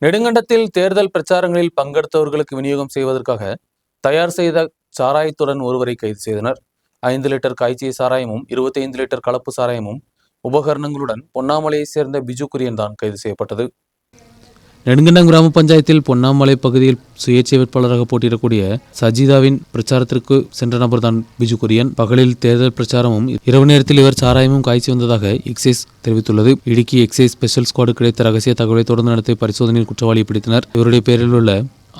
நெடுங்கண்டத்தில் தேர்தல் பிரச்சாரங்களில் பங்கெடுத்தவர்களுக்கு விநியோகம் செய்வதற்காக தயார் செய்த சாராயத்துடன் ஒருவரை கைது செய்தனர். 5 லிட்டர் காய்ச்சிய சாராயமும் 25 லிட்டர் கலப்பு சாராயமும் உபகரணங்களுடன் பொன்னாமலையைச் சேர்ந்த பிஜு குரியன் தான் கைது செய்யப்பட்டது. நெடுங்கண்டம் கிராம பஞ்சாயத்தில் பொன்னாமலை பகுதியில் சுயேட்சை வேட்பாளராக போட்டியிடக்கூடிய சஜிதாவின் பிரச்சாரத்திற்கு சென்ற நபர் தான் பிஜு குரியன். பகலில் தேர்தல் பிரச்சாரமும் இரவு நேரத்தில் இவர் சாராயமும் காய்ச்சி வந்ததாக எக்ஸைஸ் தெரிவித்துள்ளது. இடுக்கி எக்ஸைஸ் ஸ்பெஷல் ஸ்குவாடு கிடைத்த ரகசிய தகவலை தொடர்ந்து நடத்திய பரிசோதனையில் குற்றவாளியை பிடித்தனர். இவருடைய பெயரில் உள்ள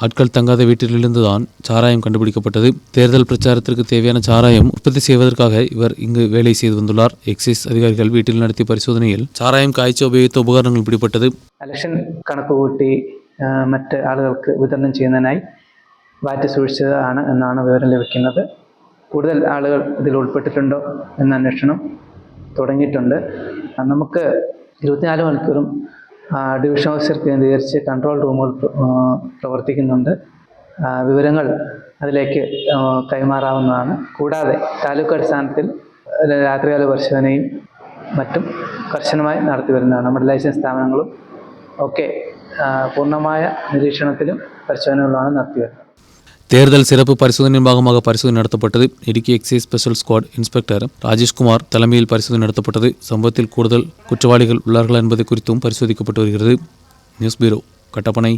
ஆட்கள் தங்காத வீட்டிலிருந்துதான் சாராயம் கண்டுபிடிக்கப்பட்டது. தேர்தல் பிரச்சாரத்திற்கு தேவையான சாராயம் உற்பத்தி செய்வதற்காக இவர் இங்கு வேலை செய்து வந்துள்ளார். எக்ஸைஸ் அதிகாரிகள் வீட்டில் நடத்திய பரிசோதனையில் சாராயம் காய்ச்சி ഉപയോഗിച്ച ഉപകരണങ്ങൾ പിടിപ്പെട്ടത്. ഇലക്ഷൻ കണക്ക് കൂട്ടി മറ്റ് ആളുകൾക്ക് വിതരണം ചെയ്യുന്നതിനായി വാറ്റ് സൂക്ഷിച്ചതാണ് എന്നാണ് വിവരം ലഭിക്കുന്നത്. കൂടുതൽ ആളുകൾ ഇതിൽ ഉൾപ്പെട്ടിട്ടുണ്ടോ എന്ന അന്വേഷണം തുടങ്ങിയിട്ടുണ്ട്. നമുക്ക് 24 മണിക്കൂറും ഡിവിഷൻ ഓഫീസർ കേന്ദ്രീകരിച്ച് കൺട്രോൾ റൂമുകൾ പ്രവർത്തിക്കുന്നുണ്ട്. വിവരങ്ങൾ അതിലേക്ക് കൈമാറാവുന്നതാണ്. കൂടാതെ താലൂക്ക് അടിസ്ഥാനത്തിൽ രാത്രികാല പരിശോധനയും മറ്റും കർശനമായി നടത്തി വരുന്നതാണ്. നമ്മുടെ ലൈസൻസ് സ്ഥാപനങ്ങളും ഒക്കെ പൂർണ്ണമായ നിരീക്ഷണത്തിലും പരിശോധനകളാണ് നടത്തി വരുന്നത്. தேர்தல் சிறப்பு பரிசோதனையின் பாகமாக பரிசோதனை நடத்தப்பட்டது. Idukki excise special squad inspector Rajeshkumar தலைமையில் பரிசோதனை நடத்தப்பட்டது. சம்பவத்தில் கூடுதல் குற்றவாளிகள் உள்ளார்களா என்பது குறித்தும் பரிசோதிக்கப்பட்டு வருகிறது. News bureau, Kattappana.